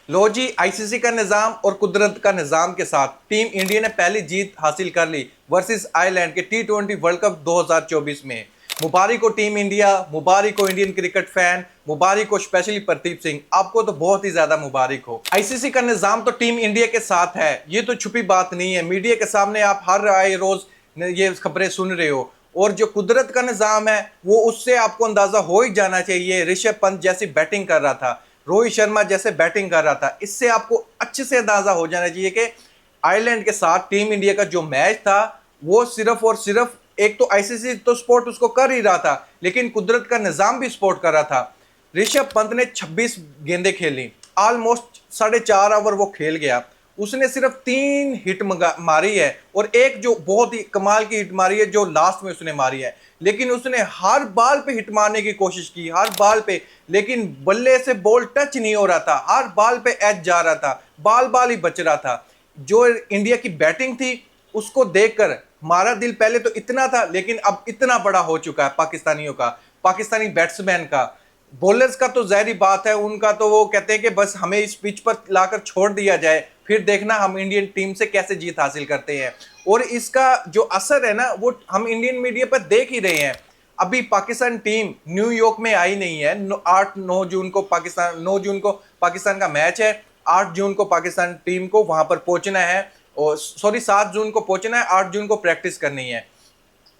लो जी, ICC का निज़ाम और कुदरत का निज़ाम के साथ टीम इंडिया ने पहली जीत हासिल कर ली वर्सेस आयरलैंड के टी20 वर्ल्ड कप 2024 में। मुबारक हो टीम इंडिया, मुबारक हो इंडियन क्रिकेट फैन, मुबारक हो स्पेशली प्रदीप सिंह, आपको तो बहुत ही ज्यादा मुबारक हो। आईसीसी का निज़ाम तो टीम इंडिया के साथ है, ये तो छुपी बात नहीं है। मीडिया के सामने आप हर आए रोज ये खबरें सुन रहे हो। और जो कुदरत का निज़ाम है वो उससे आपको अंदाजा हो ही जाना चाहिए। ऋषभ पंत जैसी बैटिंग कर रहा था, रोहित शर्मा जैसे बैटिंग कर रहा था, इससे आपको अच्छे से अंदाजा हो जाना चाहिए कि आयरलैंड के साथ टीम इंडिया का जो मैच था वो सिर्फ और सिर्फ एक तो आईसीसी तो सपोर्ट उसको कर ही रहा था, लेकिन कुदरत का निज़ाम भी सपोर्ट कर रहा था। ऋषभ पंत ने 26 गेंदें खेली, ऑलमोस्ट 4.5 ओवर वो खेल गया। उसने सिर्फ 3 हिट मारी है और एक जो बहुत ही कमाल की हिट मारी है जो लास्ट में उसने मारी है। लेकिन उसने हर बॉल पे हिट मारने की कोशिश की, हर बॉल पे, लेकिन बल्ले से बॉल टच नहीं हो रहा था, हर बॉल पे एज जा रहा था, बाल बाल ही बच रहा था। जो इंडिया की बैटिंग थी उसको देखकर हमारा दिल पहले तो इतना था, लेकिन अब इतना बड़ा हो चुका है पाकिस्तानियों का, पाकिस्तानी बैट्समैन का। बॉलर्स का तो जाहिर बात है, उनका तो वो कहते हैं कि बस हमें इस पिच पर लाकर छोड़ दिया जाए, फिर देखना हम इंडियन टीम से कैसे जीत हासिल करते हैं। और इसका जो असर है ना वो हम इंडियन मीडिया पर देख ही रहे हैं। अभी पाकिस्तान टीम न्यूयॉर्क में आई नहीं है। 8-9 जून को पाकिस्तान 9 जून को पाकिस्तान का मैच है। 8 जून को पाकिस्तान टीम को वहां पर पहुंचना है, और सॉरी 7 जून को पहुंचना है, 8 जून को प्रैक्टिस करनी है।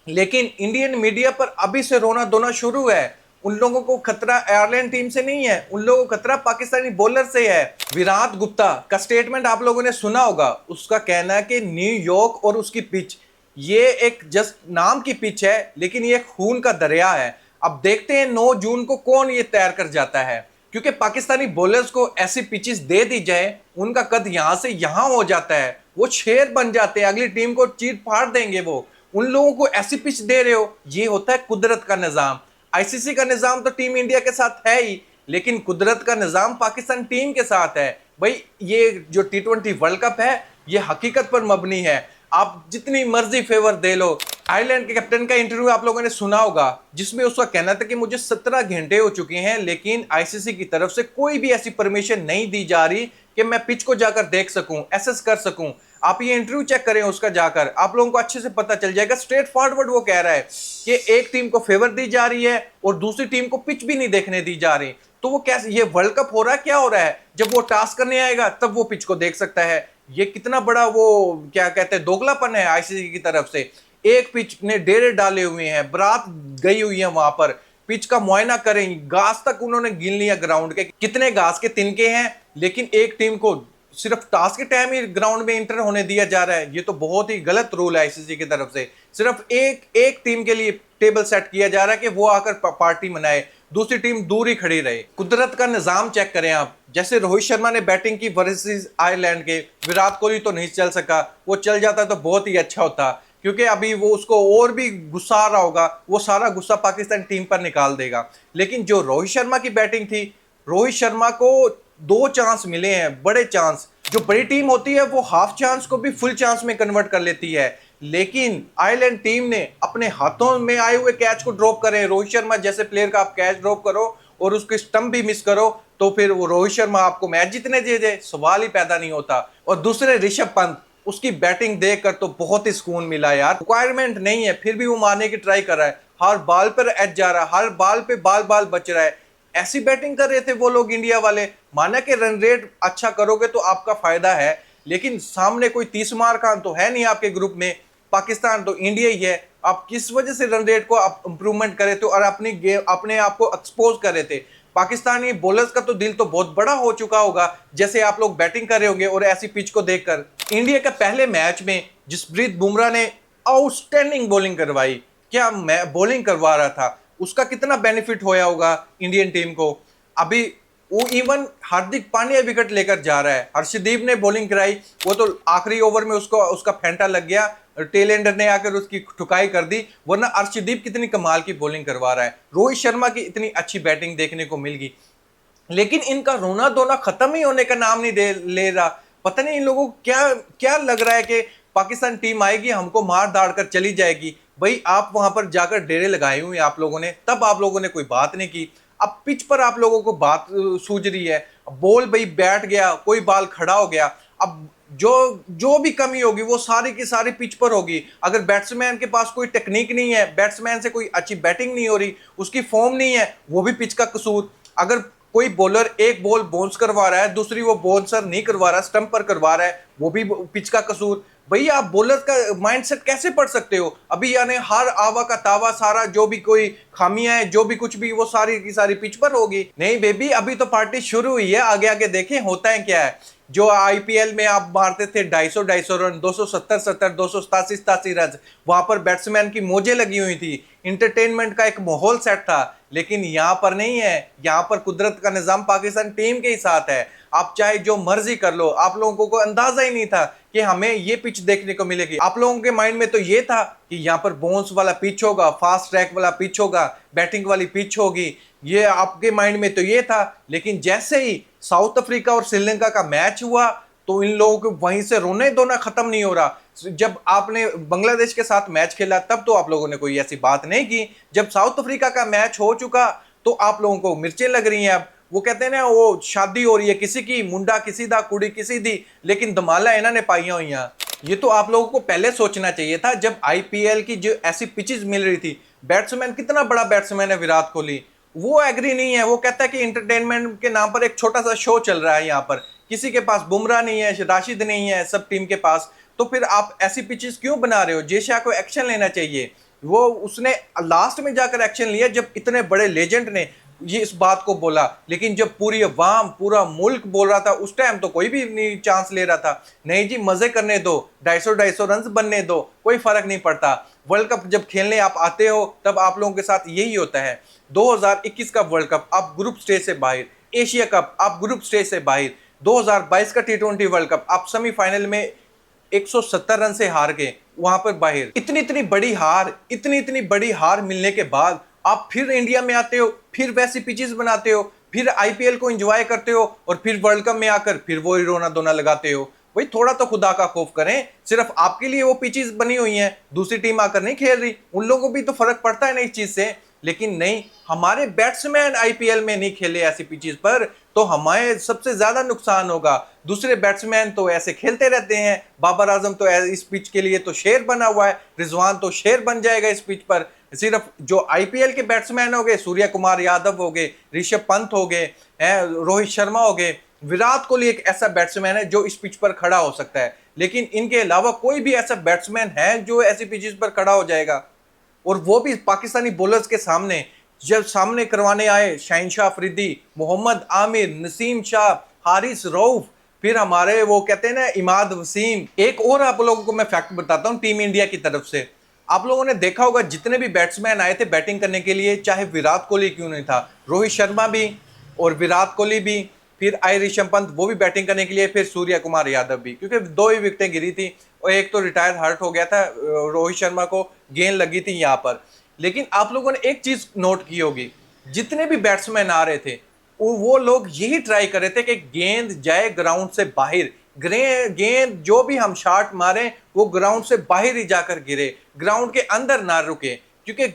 लेकिन इंडियन मीडिया पर अभी से रोना धोना शुरू है। उन लोगों को खतरा आयरलैंड टीम से नहीं है, उन लोगों को खतरा पाकिस्तानी बॉलर से है। विराट गुप्ता का स्टेटमेंट आप लोगों ने सुना होगा। उसका कहना है कि न्यूयॉर्क और उसकी पिच ये एक जस्ट नाम की पिच है, लेकिन ये खून का दरिया है। अब देखते हैं 9 जून को कौन ये तैर कर जाता है, क्योंकि पाकिस्तानी बॉलर्स को ऐसी पिचेस दे दी जाए उनका कद यहां से यहां हो जाता है, वो शेर बन जाते हैं, अगली टीम को चीर फाड़ देंगे वो। उन लोगों को ऐसी पिच दे रहे हो, ये होता है कुदरत का निजाम। आईसीसी का निजाम तो टीम इंडिया के साथ है ही, लेकिन कुदरत का निजाम पाकिस्तान टीम के साथ है। भाई ये जो टी20 वर्ल्ड कप है ये हकीकत पर मबनी है। आप जितनी मर्जी फेवर दे लो। आयरलैंड के कैप्टन का इंटरव्यू आप लोगों ने सुना होगा, जिसमें उसका कहना था कि मुझे 17 घंटे हो चुके हैं, लेकिन आईसीसी की तरफ से कोई भी ऐसी परमिशन नहीं दी जा रही कि मैं पिच को जाकर देख सकूं, एसेस कर सकूं। आप ये इंटरव्यू चेक करें उसका जाकर, आप लोगों को अच्छे से पता चल जाएगा। स्ट्रेट फॉरवर्ड वो कह रहा है कि एक टीम को फेवर दी जा रही है और दूसरी टीम को पिच भी नहीं देखने दी जा रही। तो वो कैसे, ये वर्ल्ड कप हो रहा है, क्या हो रहा है? जब वो टास्क करने आएगा तब वो पिच को देख सकता है। ये कितना बड़ा वो क्या कहते हैं दोगलापन है आईसीसी की तरफ से। एक पिच ने डेरे डाले हुए हैं, बारात गई हुई है वहां पर, पिच का मुआयना करें, घास तक उन्होंने गिन लिया ग्राउंड के कितने घास के तिनके हैं, लेकिन एक टीम को सिर्फ टास्क के टाइम ही ग्राउंड में इंटर होने दिया जा रहा है। ये तो बहुत ही गलत रूल है आईसीसी की तरफ से। सिर्फ एक टीम के लिए टेबल सेट किया जा रहा है कि वो आकर पार्टी मनाए, दूसरी टीम दूर ही खड़ी रहे। कुदरत का निजाम चेक करें आप। जैसे रोहित शर्मा ने बैटिंग की वर्सेस आयरलैंड के, विराट कोहली तो नहीं चल सका, वो चल जाता तो बहुत ही अच्छा होता, क्योंकि अभी वो उसको और भी गुस्सा आ रहा होगा, वो सारा गुस्सा पाकिस्तान टीम पर निकाल देगा। लेकिन जो रोहित शर्मा की बैटिंग थी, रोहित शर्मा को 2 चांस मिले हैं, बड़े चांस। जो बड़ी टीम होती है वो हाफ चांस को भी फुल चांस में कन्वर्ट कर लेती है, लेकिन आयरलैंड टीम ने अपने हाथों में आए हुए कैच को ड्रॉप करें। रोहित शर्मा जैसे प्लेयर का आप कैच ड्रॉप करो और उसके स्टंप भी मिस करो, तो फिर वो रोहित शर्मा आपको मैच जीतने दे, सवाल ही पैदा नहीं होता। और दूसरे ऋषभ पंत, उसकी बैटिंग देखकर तो बहुत ही सुकून मिला यार। रिक्वायरमेंट नहीं है फिर भी वो मारने की ट्राई कर रहा है, हर बॉल पर एज जा रहा है, हर बॉल पे बाल बाल बच रहा है। ऐसी बैटिंग कर रहे थे वो लोग इंडिया वाले। माना कि रन रेट अच्छा करोगे तो आपका फायदा है, लेकिन सामने कोई 30 मार खान तो है नहीं आपके ग्रुप में, पाकिस्तान तो इंडिया ही है। आप किस वजह से रन रेट को आप इंप्रूवमेंट करे थे और अपनी गेम अपने आप को एक्सपोज कर रहे थे? पाकिस्तानी बॉलर्स का तो दिल तो बहुत बड़ा हो चुका होगा, जैसे आप लोग बैटिंग कर रहे होंगे और ऐसी पिच को देखकर। इंडिया के पहले मैच में जसप्रीत बुमराह ने आउटस्टैंडिंग बॉलिंग करवाई, क्या मैं बॉलिंग करवा रहा था, उसका कितना बेनिफिट होया होगा इंडियन टीम को। अभी वो इवन हार्दिक पांड्या विकेट लेकर जा रहा है, हर्षदीप ने बॉलिंग कराई, वो तो आखिरी ओवर में उसको उसका फेंटा लग गया, टेल एंडर ने आकर उसकी ठुकाई कर दी, वरना अर्शदीप कितनी कमाल की बॉलिंग करवा रहा है। रोहित शर्मा की इतनी अच्छी बैटिंग देखने को मिल गई, लेकिन इनका रोना धोना खत्म ही होने का नाम नहीं ले रहा। पता नहीं इन लोगों को क्या क्या लग रहा है कि पाकिस्तान टीम आएगी हमको मार दाड़ कर चली जाएगी। भाई आप वहां पर जाकर डेरे लगाए हुए आप लोगों ने, तब आप लोगों ने कोई बात नहीं की। अब पिच पर आप लोगों को बात सूझ रही है। बॉल भाई बैठ गया, कोई बॉल खड़ा हो गया, अब जो जो भी कमी होगी वो सारी की सारी पिच पर होगी। अगर बैट्समैन के पास कोई टेक्निक नहीं है, बैट्समैन से कोई अच्छी बैटिंग नहीं हो रही, उसकी फॉर्म नहीं है, वो भी पिच का कसूर। अगर कोई बॉलर एक बॉल बाउंस करवा रहा है, दूसरी वो बाउंसर नहीं करवा रहा, स्टंप पर करवा रहा है, वो भी पिच का कसूर। भैया आप बॉलर का माइंडसेट कैसे पढ़ सकते हो? अभी यानी हर आवा का तावा, सारा जो भी कोई खामियां है, जो भी कुछ भी, वो सारी की सारी पिच पर होगी। नहीं बेबी, अभी तो पार्टी शुरू हुई है, आगे आगे देखें होता है क्या है। जो आईपीएल में आप मारते थे 250 रन, 270 287 रन, वहां पर बैट्समैन की मोजें लगी हुई थी, इंटरटेनमेंट का एक माहौल सेट था। लेकिन यहां पर नहीं है, यहां पर कुदरत का निजाम पाकिस्तान टीम के ही साथ है। आप चाहे जो मर्जी कर लो, आप लोगों को अंदाजा ही नहीं था कि हमें ये पिच देखने को मिलेगी। आप लोगों के माइंड में तो ये था कि यहाँ पर बाउंस वाला पिच होगा, फास्ट ट्रैक वाला पिच होगा, बैटिंग वाली पिच होगी, ये आपके माइंड में तो ये था। लेकिन जैसे ही साउथ अफ्रीका और श्रीलंका का मैच हुआ तो इन लोगों को वहीं से रोने धोना खत्म नहीं हो रहा। जब आपने बांग्लादेश के साथ मैच खेला तब तो आप लोगों ने कोई ऐसी बात नहीं की, जब साउथ अफ्रीका का मैच हो चुका तो आप लोगों को मिर्चें लग रही हैं। अब वो कहते हैं ना, वो शादी हो रही है किसी की, मुंडा किसी दा कुड़ी किसी दी, लेकिन धमाला इन्होंने पाइया हुई। ये तो आप लोगों को पहले सोचना चाहिए था, जब आईपीएल की जो ऐसी पिचेस मिल रही थी। बैट्समैन कितना बड़ा बैट्समैन है विराट कोहली, वो एग्री नहीं है, वो कहता है कि इंटरटेनमेंट के नाम पर एक छोटा सा शो चल रहा है। यहाँ पर किसी के पास बुमराह नहीं है, राशिद नहीं है, सब टीम के पास, तो फिर आप ऐसी पिचेस क्यों बना रहे हो? जेशाह को एक्शन लेना चाहिए। वो उसने लास्ट में जाकर एक्शन लिया जब इतने बड़े लेजेंड ने ये इस बात को बोला। लेकिन जब पूरी अवाम, पूरा मुल्क बोल रहा था, उस टाइम तो कोई भी नहीं चांस ले रहा था। नहीं जी, मजे करने दो, 250 रन बनने दो, कोई फर्क नहीं पड़ता। वर्ल्ड कप जब खेलने आप आते हो तब आप लोगों के साथ यही होता है। 2021 का वर्ल्ड कप आप ग्रुप स्टेज से बाहर, एशिया कप आप ग्रुप स्टेज से बाहर, 2022 का T20 वर्ल्ड कप आप सेमीफाइनल में 170 रन से हार गए, वहां पर बाहर। इतनी इतनी बड़ी हार, इतनी बड़ी हार मिलने के बाद आप फिर इंडिया में आते हो, फिर वैसी पिचेस बनाते हो, फिर आईपीएल को एंजॉय करते हो, और फिर वर्ल्ड कप में आकर फिर वही रोना धोना लगाते हो। भाई थोड़ा तो खुदा का खौफ करें। सिर्फ आपके लिए वो पिचेस बनी हुई हैं, दूसरी टीम आकर नहीं खेल रही, उन लोगों को भी तो फर्क पड़ता है ना इस चीज से। लेकिन नहीं, हमारे बैट्समैन आईपीएल में नहीं खेले ऐसी पिचेस पर, तो हमारे सबसे ज्यादा नुकसान होगा। दूसरे बैट्समैन तो ऐसे खेलते रहते हैं, बाबर आजम तो इस पिच के लिए तो शेर बना हुआ है, रिजवान तो शेर बन जाएगा इस पिच पर। सिर्फ जो आईपीएल के बैट्समैन हो गए, सूर्य कुमार यादव हो गए, ऋषभ पंत हो गए, रोहित शर्मा हो गए, विराट कोहली एक ऐसा बैट्समैन है जो इस पिच पर खड़ा हो सकता है। लेकिन इनके अलावा कोई भी ऐसा बैट्समैन है जो ऐसी पिचेस पर खड़ा हो जाएगा? और वो भी पाकिस्तानी बॉलर्स के सामने। जब सामने करवाने आए शाहिनशाह अफरीदी, मोहम्मद आमिर, नसीम शाह, हारिस रऊफ, फिर हमारे वो कहते हैं ना इमाद वसीम। एक और आप लोगों को मैं फैक्ट बताता हूं टीम इंडिया की तरफ से। आप लोगों ने देखा होगा जितने भी बैट्समैन आए थे बैटिंग करने के लिए, चाहे विराट कोहली क्यों नहीं था, रोहित शर्मा भी और विराट कोहली भी, फिर आई ऋषभ पंत वो भी बैटिंग करने के लिए, फिर सूर्य कुमार यादव भी, क्योंकि 2 ही विकेटें गिरी थी और एक तो रिटायर हर्ट हो गया था, रोहित शर्मा को गेंद लगी थी यहाँ पर। लेकिन आप लोगों ने एक चीज नोट की होगी, जितने भी बैट्समैन आ रहे थे वो लोग यही ट्राई कर रहे थे कि गेंद जाए ग्राउंड से बाहर, गेंद जो भी हम शॉट मारे वो ग्राउंड से बाहर ही जाकर गिरे, ग्राउंड के अंदर ना रुके। क्योंकि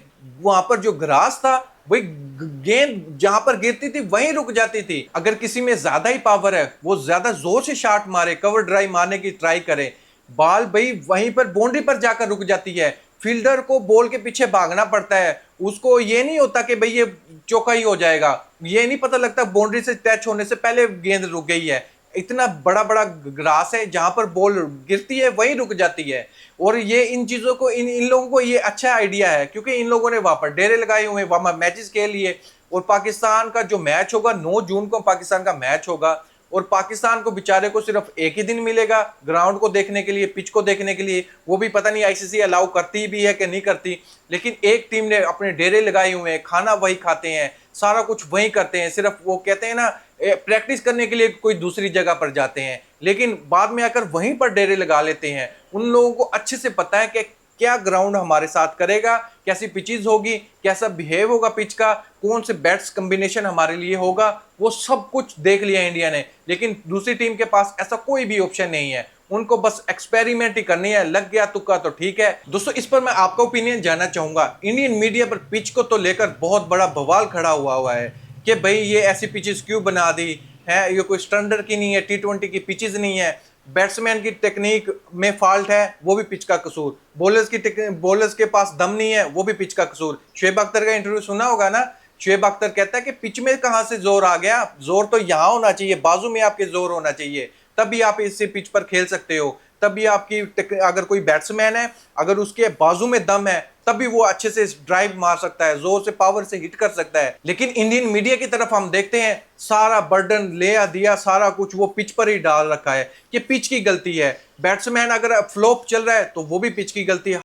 वहां पर जो ग्रास था वही गेंद जहां पर गिरती थी वहीं रुक जाती थी। अगर किसी में ज्यादा ही पावर है, वो ज्यादा जोर से शॉट मारे, कवर ड्राइव मारने की ट्राई करे, बॉल भाई वहीं पर बाउंड्री पर जाकर रुक जाती है। फील्डर को बॉल के पीछे भागना पड़ता है, उसको ये नहीं होता कि भाई ये चौका ही हो जाएगा, ये नहीं पता लगता बाउंड्री से टच होने से पहले गेंद रुक गई है। इतना बड़ा बड़ा ग्रास है, जहां पर बॉल गिरती है वहीं रुक जाती है। और ये इन चीजों को इन लोगों को ये अच्छा आइडिया है, क्योंकि इन लोगों ने वहां पर डेरे लगाए हुए, वहां मैचेस खेल लिए। और पाकिस्तान का जो मैच होगा 9 जून को पाकिस्तान का मैच होगा, और पाकिस्तान को बेचारे को सिर्फ एक ही दिन मिलेगा ग्राउंड को देखने के लिए, पिच को देखने के लिए। वो भी पता नहीं आईसीसी अलाउ करती भी है कि नहीं करती। लेकिन एक टीम ने अपने डेरे लगाए हुए हैं, खाना वही खाते हैं, सारा कुछ वही करते हैं, सिर्फ वो कहते हैं ना प्रैक्टिस करने के लिए कोई दूसरी जगह पर जाते हैं, लेकिन बाद में आकर वहीं पर डेरे लगा लेते हैं। उन लोगों को अच्छे से पता है कि क्या ग्राउंड हमारे साथ करेगा, कैसी पिचेस होगी, कैसा बिहेव होगा पिच का, कौन से बैट्स कॉम्बिनेशन हमारे लिए होगा, वो सब कुछ देख लिया इंडिया ने। लेकिन दूसरी टीम के पास ऐसा कोई भी ऑप्शन नहीं है, उनको बस एक्सपेरिमेंट ही करनी है। लग गया तुक्का तो ठीक है। दोस्तों, इस पर मैं आपका ओपिनियन जानना चाहूंगा। इंडियन मीडिया पर पिच को तो लेकर बहुत बड़ा बवाल खड़ा हुआ है कि भाई ये ऐसी पिचेस क्यों बना दी, है, ये कोई स्टैंडर्ड की नहीं है, T20 की पिचेस नहीं है, बैट्समैन की टेक्निक में फॉल्ट है, वो भी पिच का कसूर, बॉलर्स के पास दम नहीं है, वो भी पिच का कसूर। शुएब अख्तर का इंटरव्यू सुना होगा ना, शुएब अख्तर कहता है कि पिच में कहां से जोर आ गया, जोर तो यहां होना चाहिए, बाजू में आपके जोर होना चाहिए, तभी आप इससे पिच पर खेल सकते हो, तभी आपकी अगर कोई बैट्समैन है, अगर उसके बाजू में दम है, तभी वो अच्छे से ड्राइव मार सकता है, जोर से पावर से हिट कर सकता है। लेकिन इंडियन मीडिया की तरफ हम देखते हैं, सारा बर्डन ले दिया, सारा कुछ वो पिच पर ही डाल रखा है कि पिच की गलती है, बैट्समैन अगर फ्लॉप चल रहा है तो वो भी पिच की गलती है।